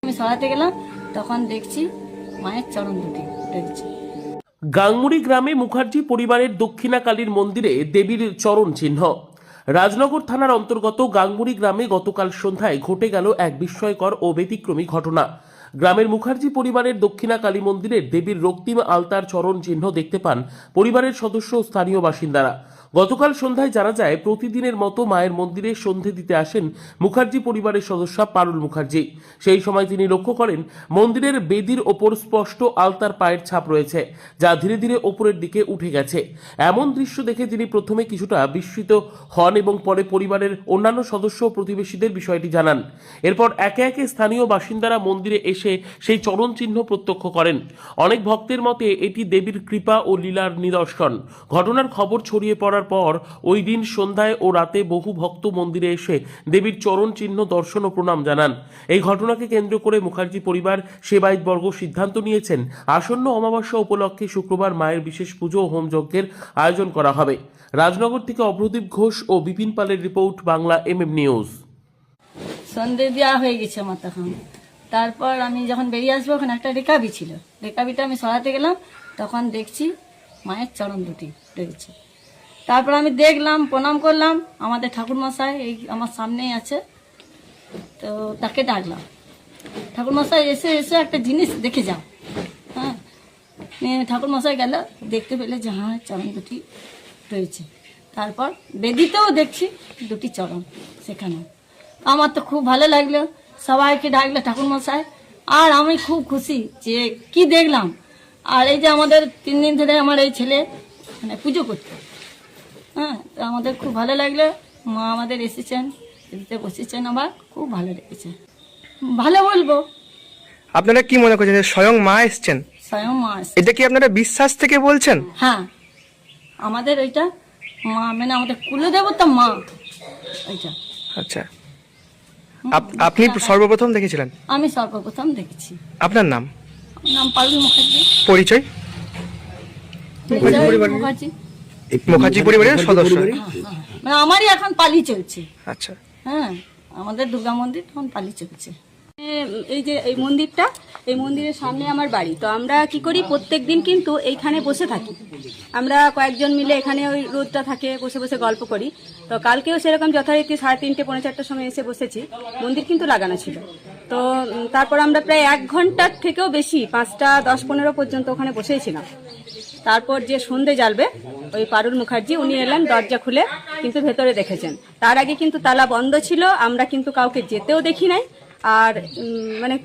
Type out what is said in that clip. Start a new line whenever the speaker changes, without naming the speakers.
আমি সরাতে গেলাম, তখন দেখছি মায়ের চরণ দুটি রয়েছে।
গাংমুড়ি গ্রামে মুখার্জি পরিবারের দক্ষিণাকালীর মন্দিরে দেবীর চরণ চিহ্ন। রাজনগর থানার অন্তর্গত গাংমুড়ি গ্রামে গতকাল সন্ধ্যায় ঘটে গেল এক বিস্ময়কর ও ব্যতিক্রমী ঘটনা। গ্রামের মুখার্জি পরিবারের দক্ষিণাকালী মন্দিরের দেবীর রক্তিম আলতার চরণ চিহ্ন দেখতে পান পরিবারের সদস্য ও স্থানীয় বাসিন্দারা। গতকাল সন্ধ্যায় জানা যায়, প্রতিদিনের মতো মায়ের মন্দিরে সন্ধে দিতে আসেন মুখার্জি পরিবারের সদস্য পারুল মুখার্জি। সেই সময় তিনি লক্ষ্য করেন মন্দিরের বেদির ওপর স্পষ্ট আলতার পায়ের ছাপ রয়েছে, যা ধীরে ধীরে ওপরের দিকে উঠে গেছে। এমন দৃশ্য দেখে তিনি প্রথমে কিছুটা বিস্মিত হন এবং পরে পরিবারের অন্যান্য সদস্য ও প্রতিবেশীদের বিষয়টি জানান। এরপর একে একে স্থানীয় বাসিন্দারা মন্দিরে এসে সেই চরণ চিহ্ন প্রত্যক্ষ করেন। অনেক ভক্তের মতে এটি দেবীর কৃপা ও লীলার নিদর্শন। ঘটনার খবর ছড়িয়ে পড়ার পর ওই দিন সন্ধ্যায় ও রাতে বহু ভক্ত মন্দিরে এসে দেবীর চরণ চিহ্ন দর্শন ও প্রণাম জানান। এই ঘটনাকে কেন্দ্র করে মুখার্জি পরিবার সেবায়তবর্গ সিদ্ধান্ত নিয়েছেন আসন্ন অমাবস্যা উপলক্ষে শুক্রবার মায়ের বিশেষ পুজো ও হোমযজ্ঞের আয়োজন করা হবে। রাজনগর থেকে অভ্রদীপ ঘোষ ও বিপিন পালের রিপোর্ট, বাংলা MM নিউজ।
সন্ধে দেওয়া হয়ে গেছে আমার তখন। তারপর আমি যখন বেরিয়ে আসবো, ওখানে একটা রেকাবি ছিল, রেকাবিটা আমি সরাতে গেলাম, তখন দেখছি মায়ের চরণ দুটি রয়েছে। তারপর আমি দেখলাম, প্রণাম করলাম। আমাদের ঠাকুরমশাই এই আমার সামনেই আছে, তো তাকে ডাকলাম, ঠাকুরমশাই এসে এসে একটা জিনিস দেখে যাও। হ্যাঁ, ঠাকুরমশাই গেল, দেখতে পেলে যে হ্যাঁ চরণ দুটি রয়েছে। তারপর বেদিতেও দেখছি দুটি চরণ সেখানে। আমার তো খুব ভালো লাগলো, সবাইকে ডাকলো ঠাকুরমশাই। আর আমি খুব খুশি যে কি দেখলাম। আর এই যে আমাদের 3 দিন ধরে আমার এই ছেলে মানে পুজো করতে, হ্যাঁ, তো আমাদের খুব ভালো লাগলো। মা আমাদের এসেছেন, এদিকে বসেছেন, আবার খুব ভালো লেগেছে। ভালো বলবো।
আপনারা কি মনে করছেন যে স্বয়ং মা এসছেন?
স্বয়ং মা এসেছে।
এটা কি আপনারা বিশ্বাস থেকে বলছেন?
হ্যাঁ, আমাদের ওইটা মা, মানে আমাদের কুলদেবতা মা ওইটা।
আচ্ছা, আপনি সর্বপ্রথম দেখেছিলেন?
আমি সর্বপ্রথম দেখেছি।
আপনার নাম?
আমার নাম পারুল মুখার্জি।
পরিচয়?
মুখার্জি।
মুখার্জি পরিবারের সদস্য।
মানে আমারই এখন পালি চলছে।
আচ্ছা,
হ্যাঁ, আমাদের দুর্গা মন্দির এখন পালি চলছে।
এই যে এই মন্দিরটা, এই মন্দিরের সামনে আমার বাড়ি। তো আমরা কি করি, প্রত্যেক দিন কিন্তু এইখানে বসে থাকি। আমরা কয়েকজন মিলে এখানে ওই রোদটা থাকে, বসে বসে গল্প করি। তো কালকেও সেরকম যথারীতি 3:30 পৌনে 4টার সময় এসে বসেছি। মন্দির কিন্তু লাগানো ছিল। তো তারপর আমরা প্রায় 1 ঘন্টার থেকেও বেশি, 5টা 10-15 পর্যন্ত ওখানে বসেছিলাম। তারপর যে সন্ধে জ্বালবে, ওই পারুল মুখার্জি উনি এলেন, দরজা খুলে কিন্তু ভেতরে দেখেছেন। তার আগে কিন্তু তালা বন্ধ ছিল, আমরা কিন্তু কাউকে যেতেও দেখি নাই। আর মানে